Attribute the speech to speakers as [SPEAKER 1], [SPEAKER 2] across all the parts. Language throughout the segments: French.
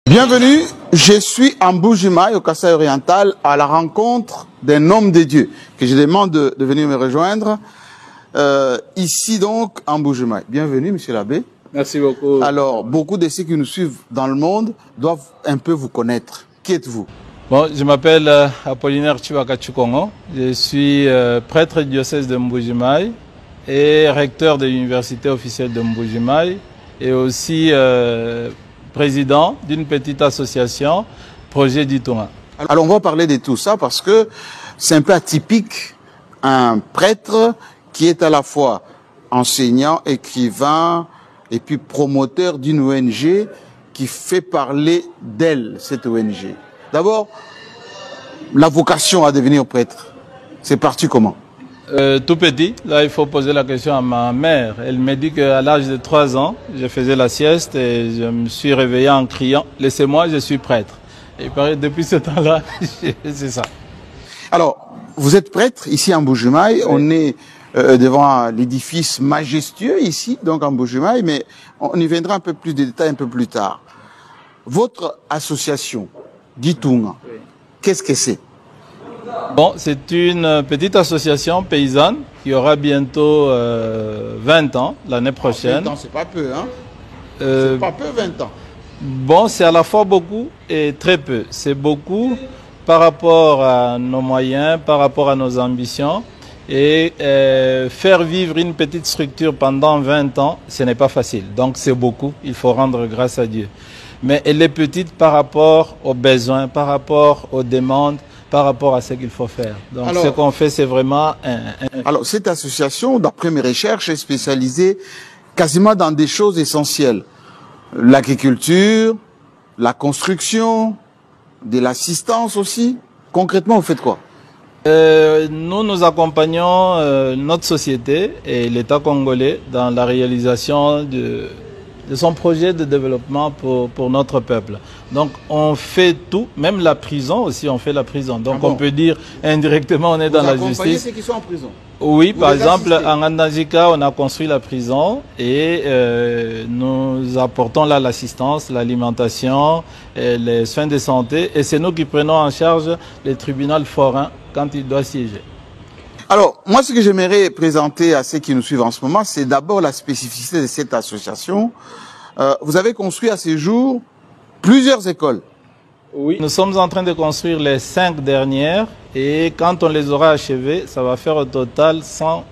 [SPEAKER 1] Bienvenue, je suis en Mbuji-Mayi, au Kasaï oriental, à la rencontre d'un homme de Dieu, que je demande de venir me rejoindre, ici donc, en Mbuji-Mayi. Bienvenue, monsieur l'abbé.
[SPEAKER 2] Merci beaucoup.
[SPEAKER 1] Alors, beaucoup de ceux qui nous suivent dans le monde doivent un peu vous connaître. Qui êtes-vous?
[SPEAKER 2] Bon, je m'appelle Apollinaire Chibaka Chukongo. Je suis prêtre du diocèse de Mbuji-Mayi et recteur de l'université officielle de Mbuji-Mayi et aussi président d'une petite association, Projet d'Itonga.
[SPEAKER 1] Alors, on va parler de tout ça parce que c'est un peu atypique, un prêtre qui est à la fois enseignant, écrivain et puis promoteur d'une ONG qui fait parler d'elle, cette ONG. D'abord, la vocation à devenir prêtre, c'est parti comment?
[SPEAKER 2] Tout petit, là il faut poser la question à ma mère. Elle me dit qu'à l'âge de 3 ans, je faisais la sieste et je me suis réveillé en criant « Laissez-moi, je suis prêtre ». Et depuis ce temps-là, c'est ça.
[SPEAKER 1] Alors, vous êtes prêtre ici en Mbuji-Mayi, oui. On est devant l'édifice majestueux ici, donc en Mbuji-Mayi, mais on y viendra un peu plus de détails un peu plus tard. Votre association, d'Itonga, oui. Qu'est-ce que c'est?
[SPEAKER 2] Bon, c'est une petite association paysanne qui aura bientôt 20 ans l'année prochaine.
[SPEAKER 1] 20 ans, c'est pas peu, hein? C'est pas peu, 20 ans.
[SPEAKER 2] Bon, c'est à la fois beaucoup et très peu. C'est beaucoup par rapport à nos moyens, par rapport à nos ambitions. Et faire vivre une petite structure pendant 20 ans, ce n'est pas facile. Donc c'est beaucoup, il faut rendre grâce à Dieu. Mais elle est petite par rapport aux besoins, par rapport aux demandes, par rapport à ce qu'il faut faire. Donc alors, ce qu'on fait, c'est vraiment
[SPEAKER 1] Alors, cette association, d'après mes recherches, est spécialisée quasiment dans des choses essentielles. L'agriculture, la construction, de l'assistance aussi. Concrètement, vous faites quoi?
[SPEAKER 2] Nous accompagnons notre société et l'État congolais dans la réalisation de son projet de développement pour notre peuple. Donc on fait tout, même la prison aussi, on fait la prison. Donc on peut dire indirectement on est dans la justice. Vous accompagnez
[SPEAKER 1] ceux qui sont en prison?
[SPEAKER 2] Oui, par exemple en Andajika on a construit la prison et nous apportons là l'assistance, l'alimentation, les soins de santé et c'est nous qui prenons en charge les tribunaux forains quand il doit siéger.
[SPEAKER 1] Alors, moi, ce que j'aimerais présenter à ceux qui nous suivent en ce moment, c'est d'abord la spécificité de cette association. Vous avez construit à ce jour plusieurs écoles.
[SPEAKER 2] Oui. Nous sommes en train de construire les 5 dernières et quand on les aura achevées, ça va faire au total 101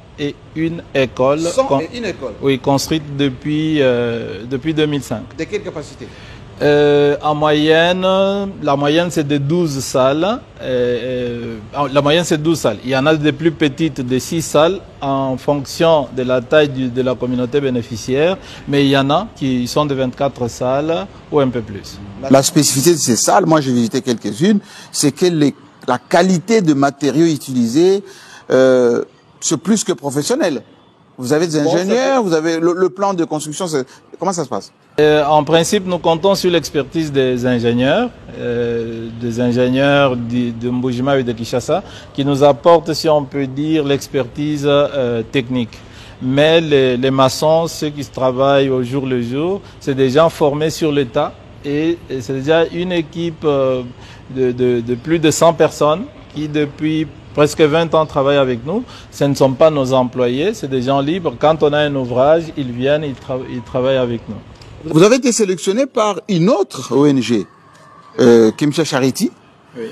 [SPEAKER 2] écoles.
[SPEAKER 1] 101 écoles? Oui,
[SPEAKER 2] construites depuis 2005.
[SPEAKER 1] De quelle capacité?
[SPEAKER 2] En moyenne, la moyenne c'est de 12 salles. La moyenne c'est 12 salles. Il y en a de plus petites de 6 salles en fonction de la taille de la communauté bénéficiaire. Mais il y en a qui sont de 24 salles ou un peu plus.
[SPEAKER 1] La spécificité de ces salles, moi j'ai visité quelques-unes, c'est que la qualité de matériaux utilisés, c'est plus que professionnel. Vous avez des ingénieurs, vous avez le plan de construction, comment ça se passe?
[SPEAKER 2] En principe, nous comptons sur l'expertise des ingénieurs de Mbuji-Mayi et de Kinshasa, qui nous apportent, si on peut dire, l'expertise technique. Mais les maçons, ceux qui travaillent au jour le jour, c'est des gens formés sur l'État et c'est déjà une équipe de plus de 100 personnes qui, depuis presque 20 ans travaillent avec nous. Ce ne sont pas nos employés, c'est des gens libres. Quand on a un ouvrage, ils viennent, ils travaillent avec nous.
[SPEAKER 1] Vous avez été sélectionné par une autre ONG, Kimcha Charity, oui.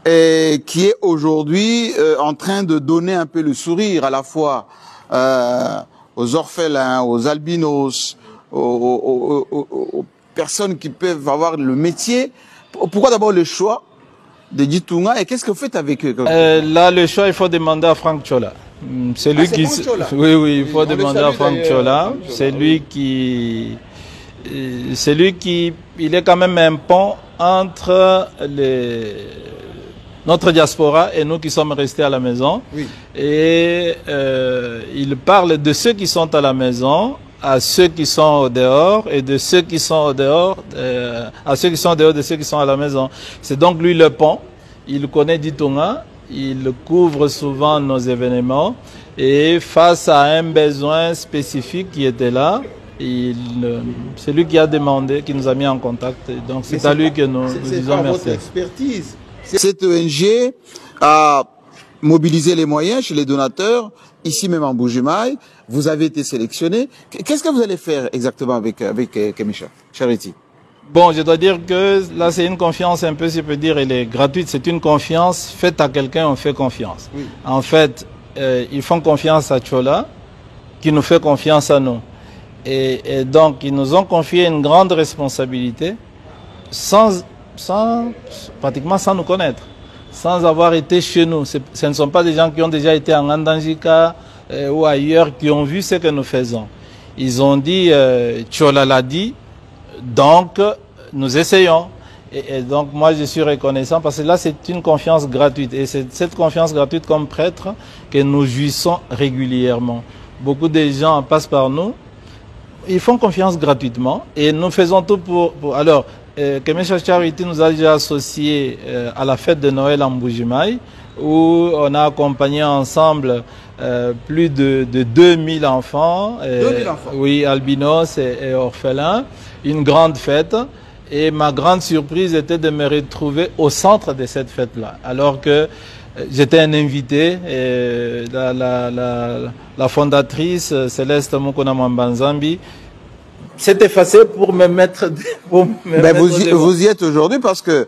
[SPEAKER 1] Et qui est aujourd'hui en train de donner un peu le sourire à la fois aux orphelins, aux albinos, aux personnes qui peuvent avoir le métier. Pourquoi d'abord le choix de d'Itonga et qu'est-ce que vous faites avec eux?
[SPEAKER 2] Là, le choix, il faut demander à Franck Chola. C'est lui qui... Oui, il faut demander à Franck Chola. C'est lui qui... il est quand même un pont entre notre diaspora et nous qui sommes restés à la maison. Oui. Et il parle de ceux qui sont à la maison, à ceux qui sont au dehors, et de ceux qui sont au dehors, à ceux qui sont au dehors de ceux qui sont à la maison. C'est donc lui le pont. Il connaît d'Itonga, il couvre souvent nos événements. Et face à un besoin spécifique qui était là, C'est lui qui a demandé, qui nous a mis en contact. Donc c'est à lui que nous disons merci.
[SPEAKER 1] Votre expertise. Cette ONG a mobilisé les moyens chez les donateurs, ici même en Buji-Mayi. Vous avez été sélectionné. Qu'est-ce que vous allez faire exactement avec Kemisha Charity?
[SPEAKER 2] Bon, je dois dire que là, c'est une confiance un peu, si je peux dire, elle est gratuite. C'est une confiance faite à quelqu'un, on fait confiance. Oui. En fait, ils font confiance à Chola, qui nous fait confiance à nous. Et donc, ils nous ont confié une grande responsabilité pratiquement sans nous connaître, sans avoir été chez nous. Ce ne sont pas des gens qui ont déjà été en Andanjika ou ailleurs, qui ont vu ce que nous faisons. Ils ont dit, Chola l'a dit, donc nous essayons. Et donc moi je suis reconnaissant parce que là c'est une confiance gratuite. Et c'est cette confiance gratuite comme prêtre que nous jouissons régulièrement. Beaucoup de gens passent par nous, ils font confiance gratuitement et nous faisons tout pour... Alors, Kemisha Charity nous a déjà associés à la fête de Noël en Buji-Mayi, où on a accompagné ensemble plus de 2000 enfants.
[SPEAKER 1] 2000 enfants.
[SPEAKER 2] Oui, albinos et orphelins. Une grande fête. Et ma grande surprise était de me retrouver au centre de cette fête-là. Alors que j'étais un invité, et la fondatrice Céleste Mukuna Mwambanzambi s'est effacée pour me mettre...
[SPEAKER 1] vous y êtes aujourd'hui parce que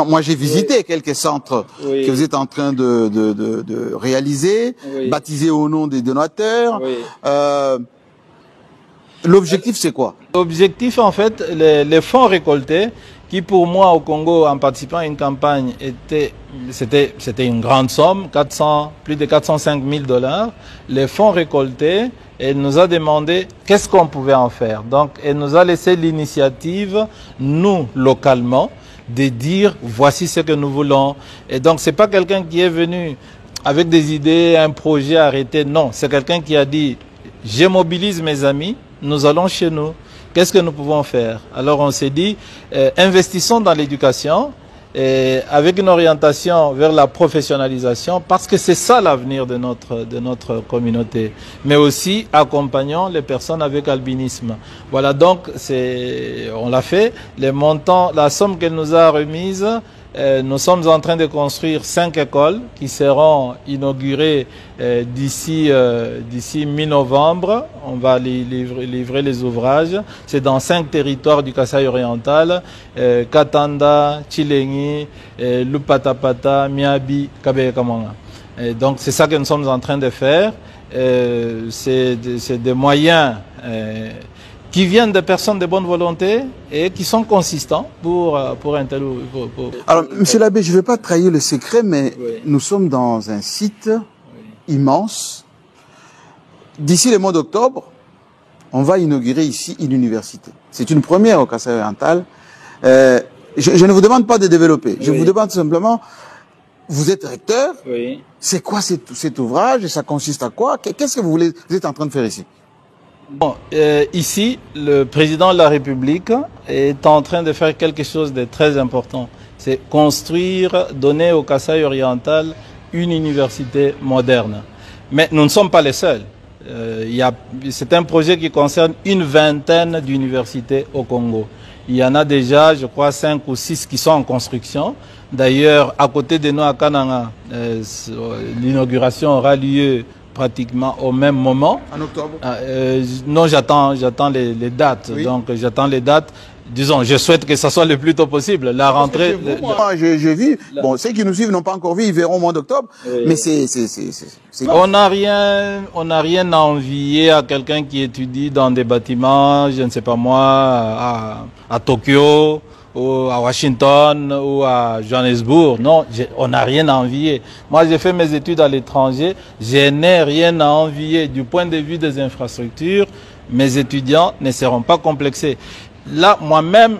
[SPEAKER 1] moi j'ai visité quelques centres que vous êtes en train de réaliser, baptisés au nom des donateurs. L'objectif c'est quoi?
[SPEAKER 2] L'objectif en fait, les fonds récoltés, qui pour moi au Congo en participant à une campagne c'était une grande somme, plus de 405 000 $. Les fonds récoltés, elle nous a demandé qu'est-ce qu'on pouvait en faire. Donc elle nous a laissé l'initiative, nous localement, de dire voici ce que nous voulons. Et donc c'est pas quelqu'un qui est venu avec des idées, un projet arrêté. Non, c'est quelqu'un qui a dit je mobilise mes amis, nous allons chez nous. Qu'est-ce que nous pouvons faire? Alors on s'est dit, investissons dans l'éducation avec une orientation vers la professionnalisation parce que c'est ça l'avenir de notre communauté. Mais aussi accompagnons les personnes avec albinisme. Voilà, donc on l'a fait. Les montants, la somme qu'elle nous a remise, nous sommes en train de construire 5 écoles qui seront inaugurées d'ici mi-novembre. On va livrer les ouvrages. C'est dans 5 territoires du Kasaï oriental, Katanda, Chilengi, Lupatapata, Miabi, Kabeyakamanga. Donc c'est ça que nous sommes en train de faire. C'est des moyens qui viennent de personnes de bonne volonté et qui sont consistants pour un tel...
[SPEAKER 1] Alors, Monsieur l'abbé, je ne vais pas trahir le secret, mais nous sommes dans un site immense. D'ici le mois d'octobre, on va inaugurer ici une université. C'est une première au Kasaï oriental. Je ne vous demande pas de développer. Je vous demande simplement, vous êtes recteur. C'est quoi cet ouvrage et ça consiste à quoi? Qu'est-ce que vous êtes en train de faire ici?
[SPEAKER 2] Bon, ici, le président de la République est en train de faire quelque chose de très important. C'est construire, donner au Kasaï oriental une université moderne. Mais nous ne sommes pas les seuls. C'est un projet qui concerne une vingtaine d'universités au Congo. Il y en a déjà, je crois, 5 ou 6 qui sont en construction. D'ailleurs, à côté de nous, à Kananga, l'inauguration aura lieu pratiquement au même moment.
[SPEAKER 1] En octobre?
[SPEAKER 2] Non, j'attends les dates. Oui. Donc j'attends les dates. Disons, je souhaite que ça soit le plus tôt possible. La rentrée...
[SPEAKER 1] Moi, je vis... Bon, ceux qui nous suivent n'ont pas encore vu, ils verront au mois d'octobre. Mais c'est...
[SPEAKER 2] On n'a rien à envier à quelqu'un qui étudie dans des bâtiments, je ne sais pas moi, à Tokyo, ou à Washington, ou à Johannesburg. Non, on n'a rien à envier. Moi, j'ai fait mes études à l'étranger. Je n'ai rien à envier du point de vue des infrastructures. Mes étudiants ne seront pas complexés. Là, moi-même,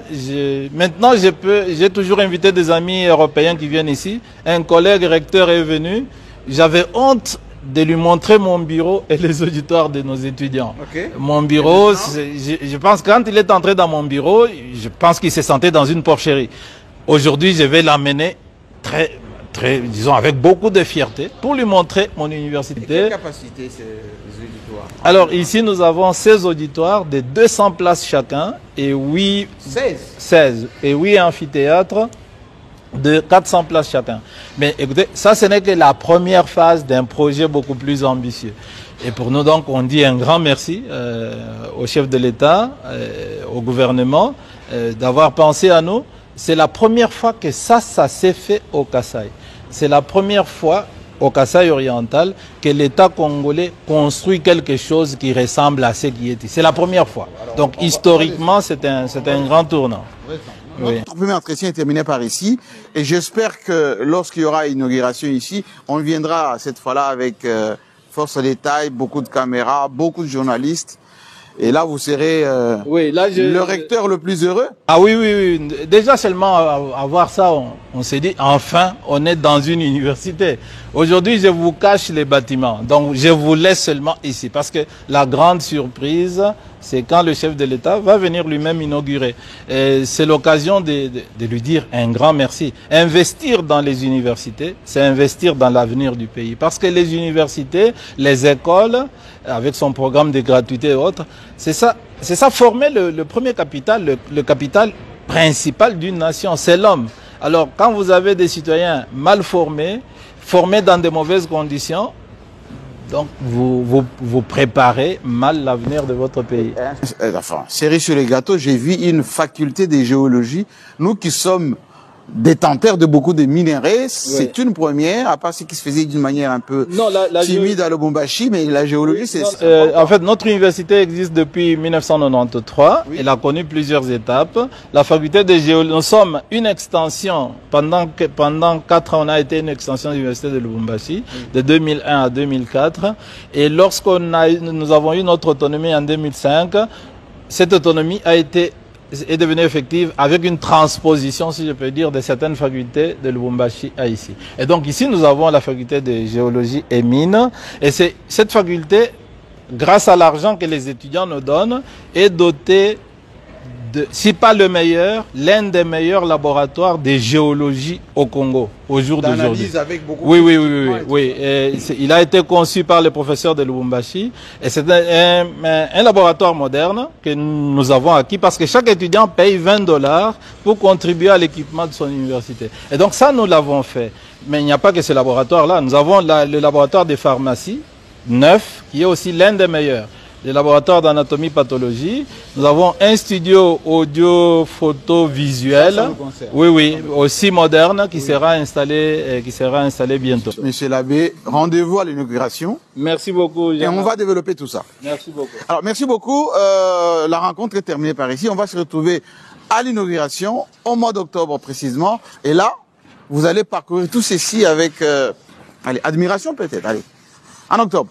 [SPEAKER 2] maintenant, j'ai toujours invité des amis européens qui viennent ici. Un collègue recteur est venu. J'avais honte de lui montrer mon bureau et les auditoires de nos étudiants. Okay. Mon bureau, je pense que quand il est entré dans mon bureau, je pense qu'il se sentait dans une porcherie. Aujourd'hui, je vais l'amener disons, avec beaucoup de fierté pour lui montrer mon université.
[SPEAKER 1] Et quelle capacité ces auditoires? auditoires?
[SPEAKER 2] Alors ici, nous avons 16 auditoires de 200 places chacun et 16 et 8 amphithéâtres de 400 places chacun. Mais écoutez, ça ce n'est que la première phase d'un projet beaucoup plus ambitieux. Et pour nous donc, on dit un grand merci au chef de l'État, au gouvernement, d'avoir pensé à nous. C'est la première fois que ça s'est fait au Kasaï. C'est la première fois au Kasaï oriental que l'État congolais construit quelque chose qui ressemble à ce qui est ici. C'est la première fois. Donc historiquement, c'est un grand tournant.
[SPEAKER 1] Oui. Notre premier entretien est terminé par ici et j'espère que lorsqu'il y aura inauguration ici, on viendra cette fois-là avec force détail, beaucoup de caméras, beaucoup de journalistes. Et là, vous serez le recteur le plus heureux.
[SPEAKER 2] Ah oui, oui, oui. Déjà seulement à voir ça, on s'est dit, enfin, on est dans une université. Aujourd'hui, je vous cache les bâtiments. Donc, je vous laisse seulement ici. Parce que la grande surprise, c'est quand le chef de l'État va venir lui-même inaugurer. C'est l'occasion de lui dire un grand merci. Investir dans les universités, c'est investir dans l'avenir du pays. Parce que les universités, les écoles, avec son programme de gratuité et autres, c'est ça former le premier capital, le capital principal d'une nation, c'est l'homme. Alors, quand vous avez des citoyens mal formés, formés dans de mauvaises conditions, donc vous préparez mal l'avenir de votre pays.
[SPEAKER 1] Enfin, cerise sur les gâteaux, j'ai vu une faculté de géologie. Nous qui sommes détenteurs de beaucoup de minerais, c'est une première, à part ce qui se faisait d'une manière un peu timide à Lubumbashi, mais la géologie, c'est...
[SPEAKER 2] en fait, notre université existe depuis 1993. Oui. Elle a connu plusieurs étapes. La faculté de géologie, nous sommes une extension, pendant 4 ans, on a été une extension de l'université de Lubumbashi, de 2001 à 2004. Et nous avons eu notre autonomie en 2005, cette autonomie est devenue effective avec une transposition, si je peux dire, de certaines facultés de Lubumbashi à ici. Et donc ici, nous avons la faculté de géologie et mines. Et c'est cette faculté, grâce à l'argent que les étudiants nous donnent, est dotée de, si pas le meilleur, l'un des meilleurs laboratoires de géologie au Congo, au jour d'aujourd'hui. Oui. Il a été conçu par les professeurs de Lubumbashi et c'est un laboratoire moderne que nous avons acquis parce que chaque étudiant paye $20 pour contribuer à l'équipement de son université. Et donc ça, nous l'avons fait. Mais il n'y a pas que ce laboratoire-là. Nous avons le laboratoire de pharmacie, neuf, qui est aussi l'un des meilleurs. Les laboratoires d'anatomie pathologie. Nous avons un studio audio photo visuel. Oui, aussi moderne qui sera installé bientôt.
[SPEAKER 1] Monsieur l'abbé, rendez-vous à l'inauguration.
[SPEAKER 2] Merci beaucoup.
[SPEAKER 1] Et on va développer tout ça.
[SPEAKER 2] Merci beaucoup.
[SPEAKER 1] Alors merci beaucoup. La rencontre est terminée par ici. On va se retrouver à l'inauguration au mois d'octobre précisément. Et là, vous allez parcourir tout ceci avec admiration peut-être. Allez, en octobre.